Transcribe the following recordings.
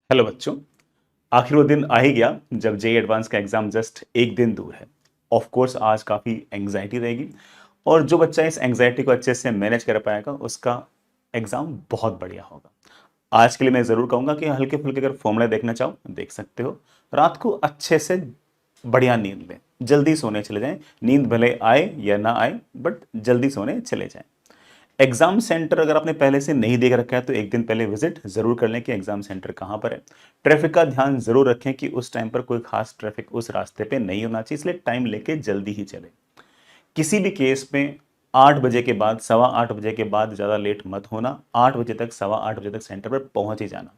Hello बच्चों। आखिर वो दिन आ ही गया जब जेई एडवांस का एग्जाम जस्ट एक दिन दूर है। ऑफ कोर्स आज काफ़ी एंग्जाइटी रहेगी और जो बच्चा इस एंग्जाइटी को अच्छे से मैनेज कर पाएगा उसका एग्जाम बहुत बढ़िया होगा। आज के लिए मैं ज़रूर कहूँगा कि हल्के फुल्के अगर फॉर्मूला देखना चाहो देख सकते हो। रात को अच्छे से बढ़िया नींद लें, जल्दी सोने चले जाएं। नींद भले आए या ना आए बट जल्दी सोने चले जाएं। एग्जाम सेंटर अगर आपने पहले से नहीं देख रखा है तो एक दिन पहले विजिट जरूर कर लें कि एग्जाम सेंटर कहाँ पर है। ट्रैफिक का ध्यान जरूर रखें कि उस टाइम पर कोई खास ट्रैफिक उस रास्ते पे नहीं होना चाहिए, इसलिए टाइम लेके जल्दी ही चले। किसी भी केस में 8 बजे के बाद, 8:15 बजे के बाद ज़्यादा लेट मत होना। 8 बजे तक, 8:15 बजे तक सेंटर पर पहुंच ही जाना।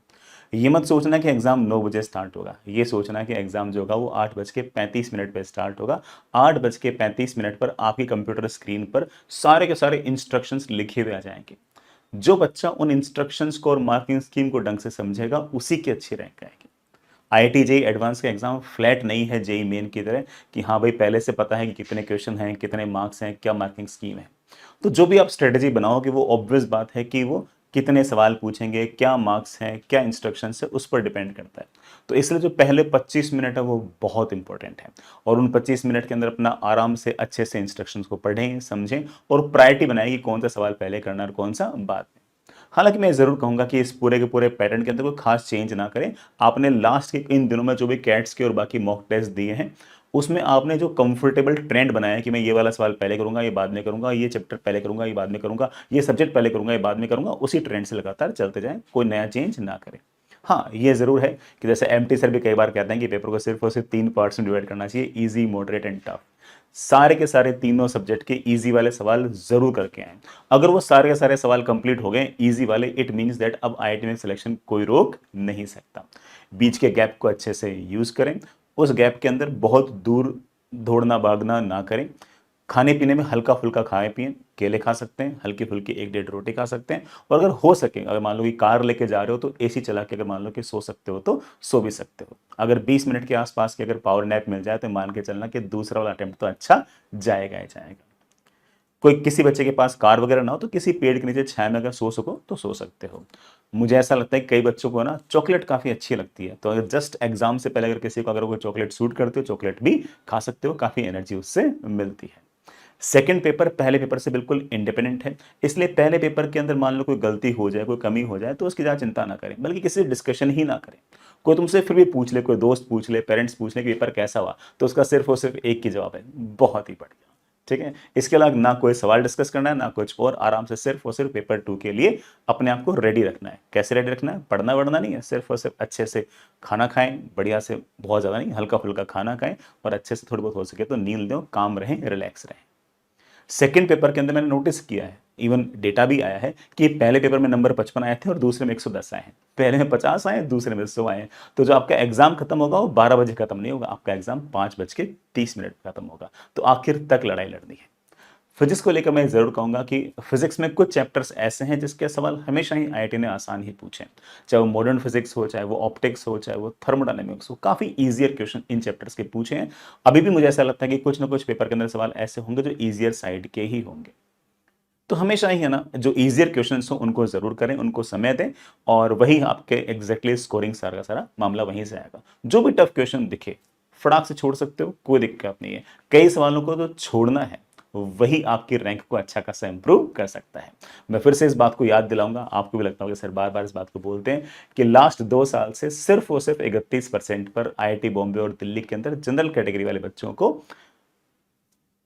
ये मत सोचना कि एग्जाम 9 बजे स्टार्ट होगा, ये सोचना कि एग्जाम जो होगा वो 8:35 पर स्टार्ट होगा। 8:35 पर आपकी कंप्यूटर स्क्रीन पर सारे के सारे इंस्ट्रक्शंस लिखे हुए आ जाएंगे। जो बच्चा उन इंस्ट्रक्शंस को और मार्किंग स्कीम को ढंग से समझेगा उसी की अच्छी रैंक आएगी। आईआईटी जेई एडवांस का एग्जाम फ्लैट नहीं है जेई मेन की तरह कि हाँ भाई पहले से पता है कि कितने क्वेश्चन हैं, कितने मार्क्स हैं, क्या मार्किंग स्कीम है। तो जो भी आप स्ट्रेटेजी बनाओगे वो ऑब्वियस बात है कि वो कितने सवाल पूछेंगे, क्या मार्क्स हैं, क्या इंस्ट्रक्शंस है, उस पर डिपेंड करता है। तो इसलिए जो पहले 25 मिनट है वो बहुत इंपॉर्टेंट है और उन 25 मिनट के अंदर अपना आराम से अच्छे से इंस्ट्रक्शंस को पढ़ें, समझें और प्रायोरिटी बनाएं कि कौन सा सवाल पहले करना है और कौन सा बाद में। हालांकि मैं ज़रूर कहूंगा कि इस पूरे के पूरे पैटर्न के अंदर कोई खास चेंज ना करें। आपने लास्ट के इन दिनों में जो भी कैट्स के और बाकी मॉक टेस्ट दिए हैं उसमें आपने जो कंफर्टेबल ट्रेंड बनाया है कि मैं ये वाला सवाल पहले करूंगा, ये बाद में करूंगा, ये चैप्टर पहले करूंगा, ये बाद में करूंगा, ये सब्जेक्ट पहले करूंगा, ये बाद में करूंगा, उसी ट्रेंड से लगातार चलते जाएं, कोई नया चेंज ना करें। हाँ, ये ज़रूर है कि जैसे एमटी सर भी कई बार कहते हैं कि पेपर को सिर्फ और सिर्फ 3 पार्ट्स में डिवाइड करना चाहिए, ईजी, मॉडरेट एंड टफ। सारे के सारे तीनों सब्जेक्ट के इजी वाले सवाल जरूर करके आए। अगर वो सारे के सारे सवाल कंप्लीट हो गए इजी वाले, इट मींस दैट अब आईआईटी में सिलेक्शन कोई रोक नहीं सकता। बीच के गैप को अच्छे से यूज करें। उस गैप के अंदर बहुत दूर दौड़ना भागना ना करें। खाने पीने में हल्का फुल्का खाएं पिएं, केले खा सकते हैं, हल्की फुल्की 1-1.5 रोटी खा सकते हैं। और अगर हो सके, अगर मान लो कि कार लेके जा रहे हो तो एसी चला के अगर मान लो कि सो सकते हो तो सो भी सकते हो। अगर 20 मिनट के आसपास की अगर पावर नैप मिल जाए तो मान के चलना कि दूसरा वाला अटेम्प्ट तो अच्छा जाएगा ही जाएगा। कोई किसी बच्चे के पास कार वगैरह ना हो तो किसी पेड़ के नीचे छाया में अगर सो सको तो सो सकते हो। मुझे ऐसा लगता है कि कई बच्चों को ना चॉकलेट काफ़ी अच्छी लगती है, तो अगर जस्ट एग्जाम से पहले अगर किसी को अगर कोई चॉकलेट सूट करते हो चॉकलेट भी खा सकते हो, काफ़ी एनर्जी उससे मिलती है। सेकंड पेपर पहले पेपर से बिल्कुल इंडिपेंडेंट है, इसलिए पहले पेपर के अंदर मान लो कोई गलती हो जाए, कोई कमी हो जाए तो उसकी ज़्यादा चिंता ना करें, बल्कि किसी से डिस्कशन ही ना करें। कोई तुमसे फिर भी पूछ ले, कोई दोस्त पूछ ले, पेरेंट्स पूछ ले कि पेपर कैसा हुआ, तो उसका सिर्फ और सिर्फ एक ही जवाब है, बहुत ही बढ़िया। ठीक है, इसके अलावा ना कोई सवाल डिस्कस करना है ना कुछ और, आराम से सिर्फ और सिर्फ पेपर 2 के लिए अपने आप को रेडी रखना है। कैसे रेडी रखना है? पढ़ना वढ़ना नहीं है, सिर्फ और सिर्फ अच्छे से खाना खाएं, बढ़िया से, बहुत ज़्यादा नहीं, हल्का फुल्का खाना खाएं और अच्छे से थोड़ी बहुत हो सके तो नींद लें, काम रहें, रिलैक्स रहें। सेकंड पेपर के अंदर मैंने नोटिस किया है, इवन डेटा भी आया है कि पहले पेपर में नंबर 55 आए थे और दूसरे में 110 आए हैं। पहले में 50 आए, दूसरे में 100 आए हैं। तो जो आपका एग्जाम खत्म होगा वो 12 बजे खत्म नहीं होगा, आपका एग्जाम 5:30 खत्म होगा। तो आखिर तक लड़ाई लड़नी है। फिजिक्स को लेकर मैं जरूर कहूंगा कि फिजिक्स में कुछ चैप्टर्स ऐसे हैं जिसके सवाल हमेशा ही आईआईटी ने आसान ही पूछे, चाहे वो मॉडर्न फिजिक्स हो, चाहे वो ऑप्टिक्स हो, चाहे वो थर्मोडायनेमिक्स हो, काफी इजियर क्वेश्चन इन चैप्टर्स के पूछे हैं। अभी भी मुझे ऐसा लगता है कि कुछ ना कुछ पेपर के अंदर सवाल ऐसे होंगे जो इजियर साइड के ही होंगे। तो हमेशा ही है ना, जो इजियर क्वेश्चंस हो उनको जरूर करें, उनको समय दें और वही आपके एग्जैक्टली स्कोरिंग सारा का सारा मामला वहीं से आएगा। जो भी टफ क्वेश्चन दिखे फटाक से छोड़ सकते हो, कोई दिक्कत नहीं है। कई सवालों को तो छोड़ना है, वही आपकी रैंक को अच्छा खासा इंप्रूव कर सकता है। मैं फिर से इस बात को याद दिलाऊंगा, आपको भी लगता होगा सर बार बार इस बात को बोलते हैं, कि लास्ट 2 साल से सिर्फ और सिर्फ 31% पर आईआईटी बॉम्बे और दिल्ली के अंदर जनरल कैटेगरी वाले बच्चों को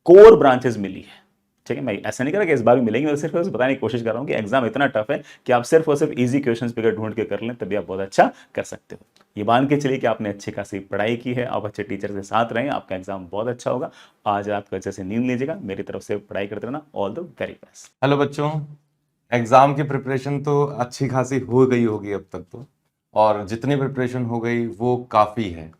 कोर ब्रांचेस मिली है। ठीक है, मैं ऐसा नहीं कर रहा कि इस बार भी मिलेंगे, मैं सिर्फ बताने की कोशिश कर रहा हूं कि एग्जाम इतना टफ है कि आप सिर्फ और सिर्फ इजी क्वेश्चंस पे ढूंढ के कर लें तभी आप बहुत अच्छा कर सकते हो। ये मान के चलिए कि आपने अच्छी खासी पढ़ाई की है, आप अच्छे टीचर के साथ रहें, आपका एग्जाम बहुत अच्छा होगा। आज रात को अच्छे से नींद लीजिएगा, मेरी तरफ से पढ़ाई करते रहना। All the very best. Hello बच्चों। एग्ज़ाम की प्रिपरेशन तो अच्छी खासी हो गई होगी अब तक तो, और जितनी प्रिपरेशन हो गई वो काफ़ी है।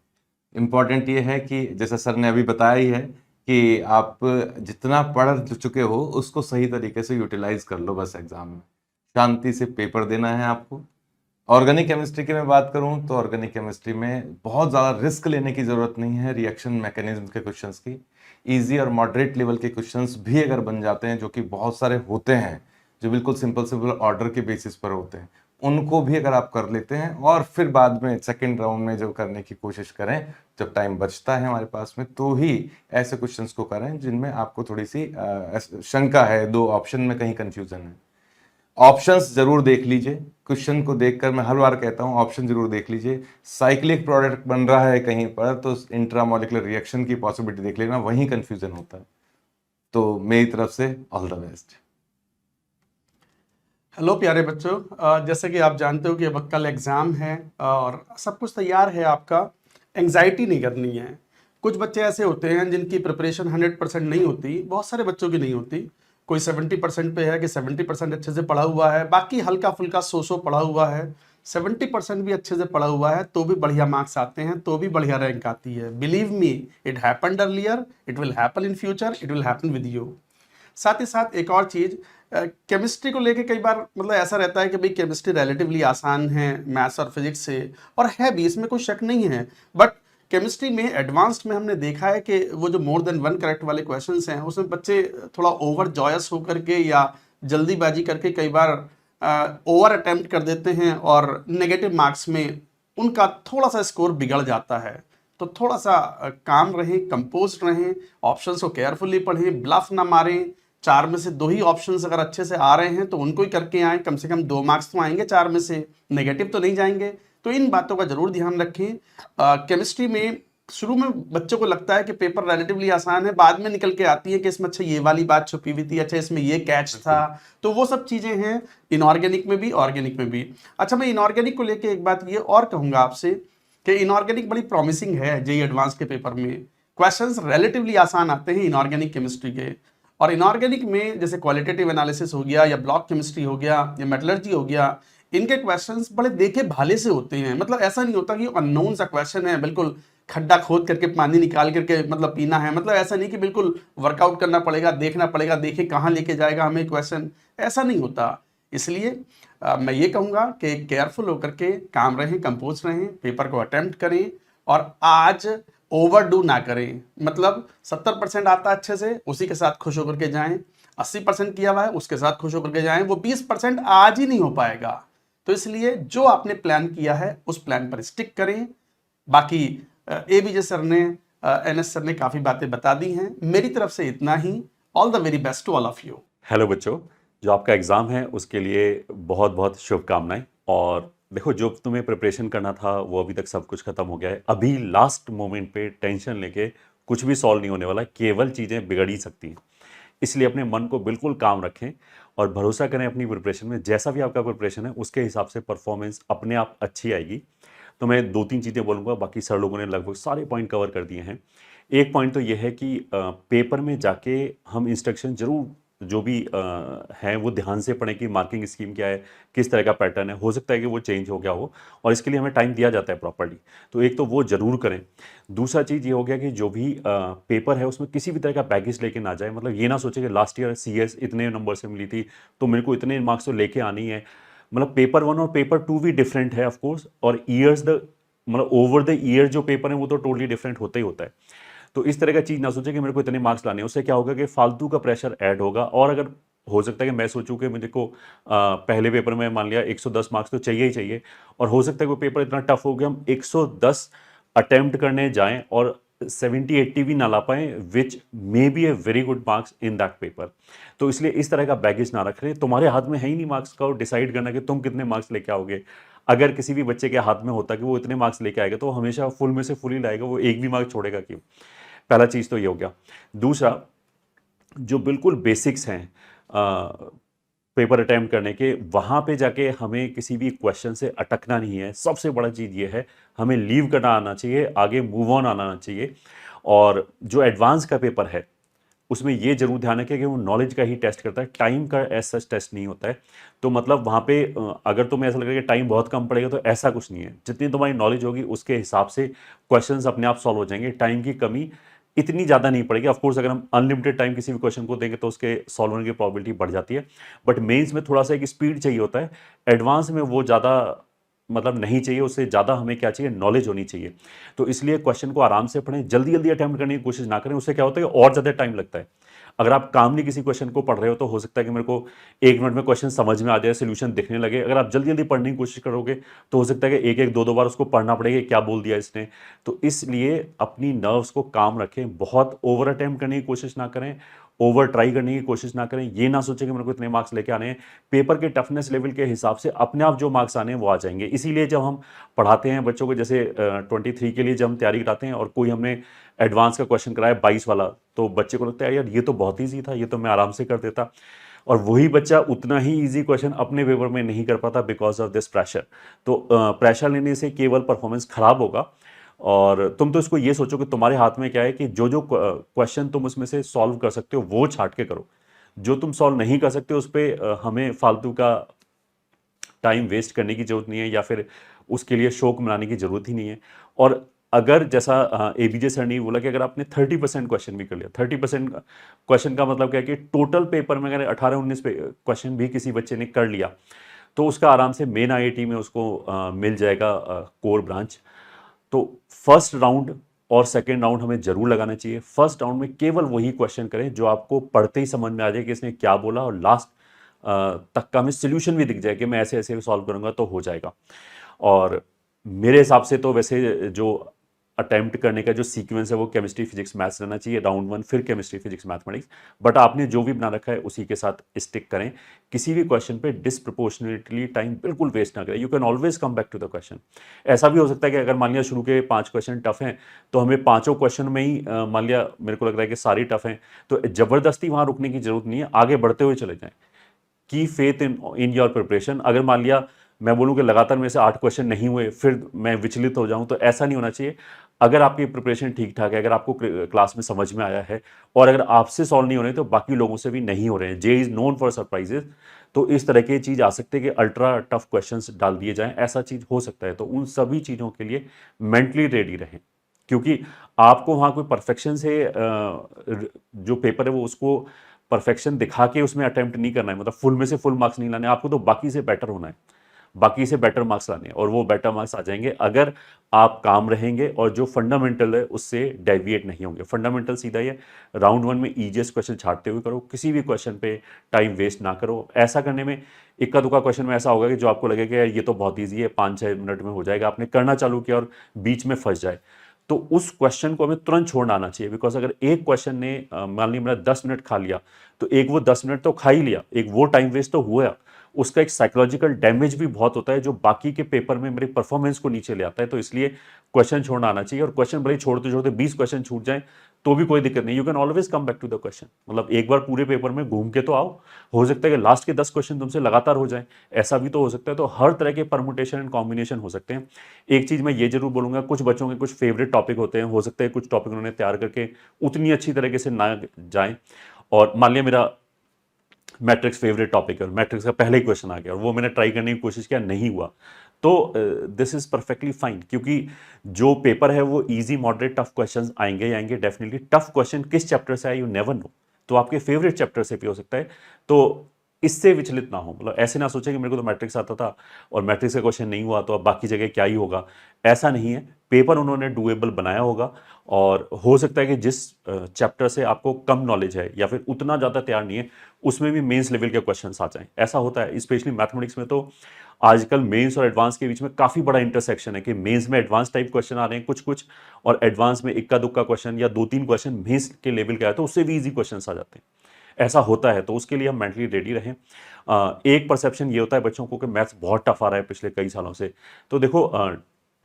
इम्पॉर्टेंट ये है कि जैसा सर ने अभी बताया ही है कि आप जितना पढ़ चुके हो उसको सही तरीके से यूटिलाइज कर लो। बस एग्ज़ाम में शांति से पेपर देना है आपको। ऑर्गेनिक केमिस्ट्री की मैं बात करूं तो ऑर्गेनिक केमिस्ट्री में बहुत ज़्यादा रिस्क लेने की ज़रूरत नहीं है। रिएक्शन मैकेनिज्म के क्वेश्चंस की इजी और मॉडरेट लेवल के क्वेश्चंस भी अगर बन जाते हैं, जो कि बहुत सारे होते हैं, जो बिल्कुल सिंपल सिंपल ऑर्डर के बेसिस पर होते हैं, उनको भी अगर आप कर लेते हैं और फिर बाद में सेकंड राउंड में जब करने की कोशिश करें, जब टाइम बचता है हमारे पास में, तो ही ऐसे क्वेश्चंस को करें जिनमें आपको थोड़ी सी शंका है, दो ऑप्शन में कहीं कंफ्यूजन है। ऑप्शंस जरूर देख लीजिए, क्वेश्चन को देखकर मैं हर बार कहता हूं ऑप्शन जरूर देख लीजिए। साइक्लिक प्रोडक्ट बन रहा है कहीं पर तो इंट्रामोलिकुलर रिएक्शन की पॉसिबिलिटी देख लेना, वहीं कंफ्यूजन होता है। तो मेरी तरफ से ऑल द बेस्ट। हेलो प्यारे बच्चों, जैसे कि आप जानते हो कि अब कल एग्ज़ाम है और सब कुछ तैयार है आपका। एंजाइटी नहीं करनी है। कुछ बच्चे ऐसे होते हैं जिनकी प्रिपरेशन 100% नहीं होती, बहुत सारे बच्चों की नहीं होती। कोई 70% पे है कि 70% अच्छे से पढ़ा हुआ है, बाकी हल्का फुल्का सो पढ़ा हुआ है। 70% भी अच्छे से पढ़ा हुआ है तो भी बढ़िया मार्क्स आते हैं, तो भी बढ़िया रैंक आती है। Believe me, it happened earlier, it will happen in future, it will happen with you. साथ ही साथ एक और चीज़, केमिस्ट्री को लेके कई बार मतलब ऐसा रहता है कि भाई केमिस्ट्री रिलेटिवली आसान है मैथ्स और फिजिक्स से, और है भी, इसमें कोई शक नहीं है। बट केमिस्ट्री में एडवांस्ड में हमने देखा है कि वो जो मोर देन वन करेक्ट वाले क्वेश्चंस हैं उसमें बच्चे थोड़ा ओवर जॉयस होकर के या जल्दीबाजी करके कई बार ओवर अटेम्प्ट कर देते हैं और नेगेटिव मार्क्स में उनका थोड़ा सा स्कोर बिगड़ जाता है। तो थोड़ा सा काम रहें, कंपोज रहें, ऑप्शंस को केयरफुली पढ़ें, ब्लफ ना मारें। 4 में से 2 ही ऑप्शंस अगर अच्छे से आ रहे हैं तो उनको ही करके आएँ, कम से कम 2 मार्क्स तो आएंगे 4 में से, नेगेटिव तो नहीं जाएंगे। तो इन बातों का जरूर ध्यान रखें। केमिस्ट्री में शुरू में बच्चों को लगता है कि पेपर रिलेटिवली आसान है, बाद में निकल के आती है कि इसमें अच्छा ये वाली बात छुपी हुई थी, अच्छा इसमें ये कैच था। तो वो सब चीजें हैं इनऑर्गेनिक में भी, ऑर्गेनिक में भी। अच्छा, मैं इनऑर्गेनिक को लेके एक बात ये और कहूंगा आपसे कि इनऑर्गेनिक बड़ी प्रॉमिसिंग है। जेईई एडवांस के पेपर में क्वेश्चंस रिलेटिवली आसान आते हैं इनऑर्गेनिक केमिस्ट्री के। और इनऑर्गेनिक में जैसे क्वालिटेटिव एनालिसिस हो गया या ब्लॉक केमिस्ट्री हो गया या मेटलर्जी हो गया, इनके क्वेश्चंस बड़े देखे भाले से होते हैं। मतलब ऐसा नहीं होता कि अननोन सा क्वेश्चन है, बिल्कुल खड्डा खोद करके पानी निकाल करके मतलब पीना है। मतलब ऐसा नहीं कि बिल्कुल वर्कआउट करना पड़ेगा, देखना पड़ेगा, देखे कहाँ लेके जाएगा हमें क्वेश्चन, ऐसा नहीं होता। इसलिए मैं ये कहूँगा कि केयरफुल होकर के काम रहें, कंपोज रहें, पेपर को अटेम्प्ट करें और आज ओवरडू ना करें। मतलब 70% आता है अच्छे से, उसी के साथ खुश होकर के जाएं। 80% किया हुआ है उसके साथ खुश होकर के जाएं। वो 20% आज ही नहीं हो पाएगा। तो इसलिए जो आपने प्लान किया है उस प्लान पर स्टिक करें। बाकी एबीजे सर ने, एनएस सर ने काफी बातें बता दी हैं। मेरी तरफ से इतना ही। All the very best to all of you. Hello बच्चों, जो आपका एग्ज़ाम है उसके लिए बहुत बहुत शुभकामनाएं। और देखो, जो तुम्हें प्रिपरेशन करना था वो अभी तक सब कुछ खत्म हो गया है। अभी लास्ट मोमेंट पे टेंशन लेके कुछ भी सॉल्व नहीं होने वाला, केवल चीज़ें बिगड़ ही सकती हैं। इसलिए अपने मन को बिल्कुल काम रखें और भरोसा करें अपनी प्रिपरेशन में। जैसा भी आपका प्रिपरेशन है उसके हिसाब से परफॉर्मेंस अपने आप अच्छी आएगी। तो मैं 2-3 चीज़ें बोलूँगा, बाकी सर लोगों ने लगभग सारे पॉइंट कवर कर दिए हैं। एक पॉइंट तो ये है कि पेपर में जाके हम इंस्ट्रक्शन ज़रूर जो भी हैं वो ध्यान से पढ़ें कि मार्किंग स्कीम क्या है, किस तरह का पैटर्न है। हो सकता है कि वो चेंज हो गया हो और इसके लिए हमें टाइम दिया जाता है प्रॉपर्ली, तो एक तो वो ज़रूर करें। दूसरा चीज़ ये हो गया कि जो भी पेपर है उसमें किसी भी तरह का बैगेज लेके ना जाए। मतलब ये ना सोचे कि लास्ट ईयर सीएस इतने नंबर से मिली थी तो मेरे को इतने मार्क्स तो लेके आनी है। मतलब पेपर 1 और पेपर 2 भी डिफरेंट है ऑफ कोर्स, और ईयर्स द मतलब ओवर द ईयर जो पेपर है वो तो टोटली डिफरेंट होता ही होता है। तो इस तरह का चीज़ ना सोचें कि मेरे को इतने मार्क्स लाने हैं। उससे क्या होगा कि फालतू का प्रेशर ऐड होगा। और अगर हो सकता है कि मैं सोचूं कि मुझे को पहले पेपर में मान लिया 110 मार्क्स तो चाहिए ही चाहिए, और हो सकता है वो पेपर इतना टफ हो गया हम 110 अटेम्प्ट करने जाएं और 70-80 भी ना ला पाएं, which may be a very good marks in that paper. तो इसलिए इस तरह का बैगेज ना रख रहे। तुम्हारे हाथ में है ही नहीं मार्क्स का डिसाइड करना कि तुम कितने मार्क्स लेके आओगे। अगर किसी भी बच्चे के हाथ में होता कि वो इतने मार्क्स लेके आएगा तो वो हमेशा फुल में से फुल ही लाएगा, वो एक भी मार्क्स छोड़ेगा क्यों। पहला चीज़ तो ये हो गया। दूसरा, जो बिल्कुल बेसिक्स हैं पेपर अटैम्प्ट करने के, वहाँ पे जाके हमें किसी भी क्वेश्चन से अटकना नहीं है। सबसे बड़ा चीज़ ये है, हमें लीव करना आना चाहिए, आगे मूव ऑन आना चाहिए। और जो एडवांस का पेपर है उसमें ये जरूर ध्यान रखें कि वो नॉलेज का ही टेस्ट करता है, टाइम का एज सच टेस्ट नहीं होता है। तो मतलब वहाँ पे अगर तुम्हें ऐसा लगेगा कि टाइम बहुत कम पड़ेगा तो ऐसा कुछ नहीं है। जितनी तुम्हारी नॉलेज होगी उसके हिसाब से क्वेश्चंस अपने आप सॉल्व हो जाएंगे। टाइम की कमी इतनी ज़्यादा नहीं पड़ेगी। ऑफ कोर्स अगर हम अनलिमिटेड टाइम किसी भी क्वेश्चन को देंगे तो उसके सॉल्व होने की प्रोबेबिलिटी बढ़ जाती है, बट मेंस में थोड़ा सा एक स्पीड चाहिए होता है। एडवांस में वो ज़्यादा मतलब नहीं चाहिए, उससे ज़्यादा हमें क्या चाहिए, नॉलेज होनी चाहिए। तो इसलिए क्वेश्चन को आराम से पढ़ें, जल्दी जल्दी अटैम्प्ट करने की कोशिश ना करें। उससे क्या होता है कि और ज़्यादा टाइम लगता है। अगर आप कामली किसी क्वेश्चन को पढ़ रहे हो तो हो सकता है कि मेरे को 1 मिनट में क्वेश्चन समझ में आ जाए, सोल्यूशन दिखने लगे। अगर आप जल्दी जल्दी पढ़ने की कोशिश करोगे तो हो सकता है कि एक एक दो दो बार उसको पढ़ना पड़ेगा, क्या बोल दिया इसने। तो इसलिए अपनी नर्व्स को काम रखें, बहुत ओवर अटेम्प्ट करने की कोशिश ना करें, ओवर ट्राई करने की कोशिश ना करें। ये ना सोचें कि मेरे को इतने मार्क्स लेके आने हैं। पेपर के टफनेस लेवल के हिसाब से अपने आप जो मार्क्स आने हैं वो आ जाएंगे। इसीलिए जब हम पढ़ाते हैं बच्चों को, जैसे 23 के लिए जब हम तैयारी कराते हैं और कोई हमने एडवांस का क्वेश्चन कराया 22 वाला, तो बच्चे को लगता है यार ये तो बहुत ईजी था, ये तो मैं आराम से कर देता। और वही बच्चा उतना ही इजी क्वेश्चन अपने पेपर में नहीं कर पाता बिकॉज ऑफ दिस प्रेशर। तो प्रेशर लेने से केवल परफॉर्मेंस खराब होगा। और तुम तो इसको ये सोचो कि तुम्हारे हाथ में क्या है कि जो जो क्वेश्चन तुम उसमें से सॉल्व कर सकते हो वो छाट के करो। जो तुम सॉल्व नहीं कर सकते उस पर हमें फालतू का टाइम वेस्ट करने की जरूरत नहीं है, या फिर उसके लिए शौक मनाने की जरूरत ही नहीं है। और अगर जैसा एबीजे सर ने बोला कि अगर आपने 30% क्वेश्चन भी कर लिया, 30% क्वेश्चन का मतलब क्या है कि टोटल पेपर में अगर 18-19 क्वेश्चन भी किसी बच्चे ने कर लिया तो उसका आराम से मेन आईआईटी में उसको मिल जाएगा कोर ब्रांच। तो फर्स्ट राउंड और सेकेंड राउंड हमें जरूर लगाना चाहिए। फर्स्ट राउंड में केवल वही क्वेश्चन करें जो आपको पढ़ते ही समझ में आ जाए कि इसने क्या बोला, और लास्ट तक का हमें सोल्यूशन भी दिख जाए कि मैं ऐसे ऐसे सॉल्व करूंगा तो हो जाएगा। और मेरे हिसाब से तो वैसे जो अटेम्प्ट करने का जो सीक्वेंस है वो केमिस्ट्री फिजिक्स मैथ्स रहना चाहिए, राउंड 1 फिर केमिस्ट्री फिजिक्स मैथमेटिक्स। बट आपने जो भी बना रखा है उसी के साथ स्टिक करें। किसी भी क्वेश्चन पे डिसप्रोपोर्शनेटली टाइम बिल्कुल वेस्ट ना करें। You can always come back to the question. ऐसा भी हो सकता है कि अगर मान लिया शुरू के 5 क्वेश्चन टफ हैं तो हमें पांचों क्वेश्चन में ही मान लिया मेरे को लग रहा है कि सारे टफ हैं, तो जबरदस्ती वहां रुकने की जरूरत नहीं है, आगे बढ़ते हुए चले जाएं। की फेथ इन योर प्रिपरेशन। अगर मान लिया मैं बोलूं कि लगातार मेरे से 8 क्वेश्चन नहीं हुए फिर मैं विचलित हो जाऊं, तो ऐसा नहीं होना चाहिए। अगर आपकी प्रिपरेशन ठीक ठाक है, अगर आपको क्लास में समझ में आया है और अगर आपसे सॉल्व नहीं हो रहे तो बाकी लोगों से भी नहीं हो रहे हैं, जे इज नोन फॉर सरप्राइजेस, तो इस तरह की चीज आ सकती है कि अल्ट्रा टफ क्वेश्चंस डाल दिए जाएं, ऐसा चीज हो सकता है। तो उन सभी चीजों के लिए मेंटली रेडी रहें, क्योंकि आपको वहां कोई परफेक्शन से जो पेपर है वो उसको परफेक्शन दिखा के उसमें अटेम्प्ट नहीं करना है, मतलब फुल में से फुल मार्क्स नहीं लाने, आपको तो बाकी से बेटर होना है, बाकी से बेटर मार्क्स लाने हैं, और वो बेटर मार्क्स आ जाएंगे अगर आप काम रहेंगे और जो फंडामेंटल है उससे डेविएट नहीं होंगे। फंडामेंटल सीधा ही है, राउंड 1 में ईजीएस्ट क्वेश्चन छाटते हुए करो, किसी भी क्वेश्चन पे टाइम वेस्ट ना करो। ऐसा करने में इक्का दुक्का क्वेश्चन में ऐसा होगा कि जो आपको लगे कि यार ये तो बहुत ईजी है, 5-6 मिनट में हो जाएगा, आपने करना चालू किया और बीच में फंस जाए, तो उस क्वेश्चन को हमें तुरंत छोड़ना आना चाहिए। बिकॉज अगर एक क्वेश्चन ने मान ली मेरा 10 मिनट खा लिया, तो एक वो 10 मिनट तो खा ही लिया, एक वो टाइम वेस्ट तो हुआ, उसका एक साइकोलॉजिकल डैमेज भी बहुत होता है जो बाकी के पेपर में मेरे परफॉर्मेंस को नीचे ले आता है। तो इसलिए क्वेश्चन छोड़ना आना चाहिए, और क्वेश्चन भले ही छोड़ते छोड़ते 20 क्वेश्चन छूट जाए तो भी कोई दिक्कत नहीं, you can always come back to the question. मतलब एक बार पूरे पेपर में घूम के तो आओ, हो सकता है कि लास्ट के 10 क्वेश्चन तुमसे लगातार हो जाए, ऐसा भी तो हो सकता है। तो हर तरह के परमुटेशन एंड कॉम्बिनेशन हो सकते हैं। एक चीज मैं ये जरूर बोलूंगा, कुछ बच्चों के कुछ फेवरेट टॉपिक होते हैं, हो सकता है कुछ टॉपिक उन्होंने तैयार करके उतनी अच्छी तरीके से ना जाए, और मान लिया मेरा मैट्रिक्स फेवरेट टॉपिक है और मैट्रिक्स का पहले ही क्वेश्चन आ गया और वो मैंने ट्राई करने की कोशिश किया, नहीं हुआ, तो दिस इज परफेक्टली फाइन, क्योंकि जो पेपर है वो इजी मॉडरेट टफ क्वेश्चंस आएंगे ही आएंगे डेफिनेटली। टफ क्वेश्चन किस चैप्टर से आए यू नेवर नो, तो आपके फेवरेट चैप्टर से भी हो सकता है। तो इससे विचलित ना हो, मतलब ऐसे ना सोचे कि मेरे को तो मैट्रिक्स आता था और मैट्रिक्स का क्वेश्चन नहीं हुआ तो अब बाकी जगह क्या ही होगा, ऐसा नहीं है। पेपर उन्होंने डुएबल बनाया होगा, और हो सकता है कि जिस चैप्टर से आपको कम नॉलेज है या फिर उतना ज़्यादा तैयार नहीं है उसमें भी मेंस लेवल के क्वेश्चंस आ जाएं, ऐसा होता है। स्पेशली मैथमेटिक्स में तो आजकल मेंस और एडवांस के बीच में काफ़ी बड़ा इंटरसेक्शन है कि मेंस में एडवांस टाइप क्वेश्चन आ रहे हैं कुछ कुछ, और एडवांस में इक्का दुक्का क्वेश्चन या 2-3 क्वेश्चन मेंस के लेवल का है तो उससे भी ईजी क्वेश्चन आ जाते हैं, ऐसा होता है। तो उसके लिए हम मेंटली रेडी रहें। एक परसेप्शन ये होता है बच्चों को कि मैथ्स बहुत टफ आ रहा है पिछले कई सालों से, तो देखो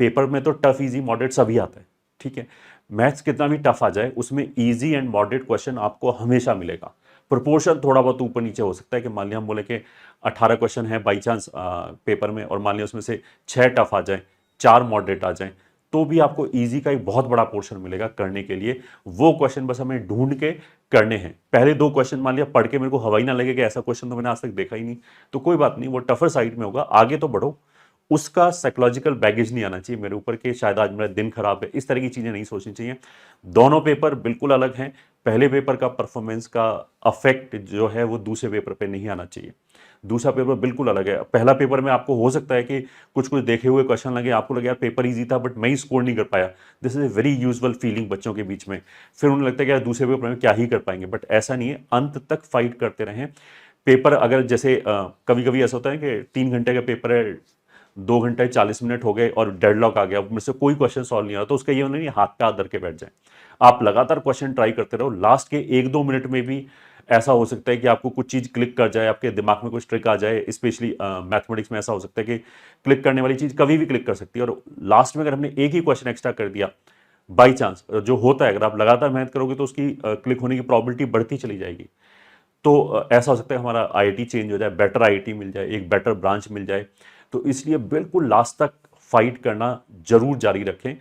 पेपर में तो टफ इजी मॉडरेट सभी आता है, ठीक है। मैथ्स कितना भी टफ आ जाए उसमें इजी एंड मॉडरेट क्वेश्चन आपको हमेशा मिलेगा। प्रोपोर्शन थोड़ा बहुत ऊपर नीचे हो सकता है कि मान लिया हम बोले कि 18 क्वेश्चन है बाई चांस पेपर में, और मान लिया उसमें से 6 टफ आ जाए, 4 मॉडरेट आ जाए, तो भी आपको इजी का एक बहुत बड़ा पोर्शन मिलेगा करने के लिए। वो क्वेश्चन बस हमें ढूंढ के करने हैं। पहले 2 क्वेश्चन मान लिया पढ़ के मेरे को हवाई ना लगे कि ऐसा क्वेश्चन तो मैंने आज तक देखा ही नहीं, तो कोई बात नहीं, वो टफर साइड में होगा, आगे तो बढ़ो। उसका साइकोलॉजिकल बैगेज नहीं आना चाहिए मेरे ऊपर कि शायद आज मेरा दिन खराब है, इस तरह की चीजें नहीं सोचनी चाहिए। दोनों पेपर बिल्कुल अलग हैं, पहले पेपर का परफॉर्मेंस का अफेक्ट जो है वो दूसरे पेपर पे नहीं आना चाहिए। दूसरा पेपर बिल्कुल अलग है। पहला पेपर में आपको हो सकता है कि कुछ कुछ देखे हुए क्वेश्चन लगे, आपको लगे यार पेपर ईजी था बट मैं ही स्कोर नहीं कर पाया। This is a very usual feeling बच्चों के बीच में। फिर उन्हें लगता है कि यार दूसरे पेपर में क्या ही कर पाएंगे, बट ऐसा नहीं है, अंत तक फाइट करते रहें। पेपर अगर जैसे कभी कभी ऐसा होता है कि 3 घंटे का पेपर है, 2 घंटे 40 मिनट हो गए और डेडलॉक आ गया, मुझसे कोई क्वेश्चन सॉल्व नहीं आ रहा, तो उसका ये नहीं हाथ पे हाथ धर के बैठ जाए। आप लगातार क्वेश्चन ट्राई करते रहो, लास्ट के 1-2 मिनट में भी ऐसा हो सकता है कि आपको कुछ चीज़ क्लिक कर जाए, आपके दिमाग में कुछ ट्रिक आ जाए। स्पेशली मैथमेटिक्स में ऐसा हो सकता है कि क्लिक करने वाली चीज़ कभी भी क्लिक कर सकती है, और लास्ट में अगर हमने एक ही क्वेश्चन एक्स्ट्रा कर दिया बाई चांस, जो होता है अगर आप लगातार मेहनत करोगे तो उसकी क्लिक होने की प्रॉबिलिटी बढ़ती चली जाएगी। तो ऐसा हो सकता है हमारा आईआईटी चेंज हो जाए, बेटर आईआईटी मिल जाए, एक बेटर ब्रांच मिल जाए। तो इसलिए बिल्कुल लास्ट तक फाइट करना जरूर जारी रखें,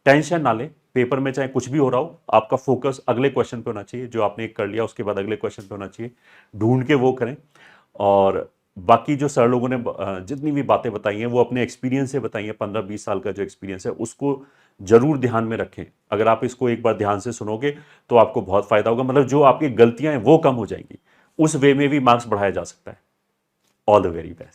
टेंशन ना लें। पेपर में चाहे कुछ भी हो रहा हो, आपका फोकस अगले क्वेश्चन पे होना चाहिए। जो आपने एक कर लिया उसके बाद अगले क्वेश्चन पे होना चाहिए, ढूंढ के वो करें। और बाकी जो सर लोगों ने जितनी भी बातें बताई हैं वो अपने एक्सपीरियंस से बताई हैं, 15-20 साल का जो एक्सपीरियंस है उसको जरूर ध्यान में रखें। अगर आप इसको एक बार ध्यान से सुनोगे तो आपको बहुत फायदा होगा, मतलब जो आपकी गलतियां हैं वो कम हो जाएंगी, उस वे में भी मार्क्स बढ़ाया जा सकता है। All the very best.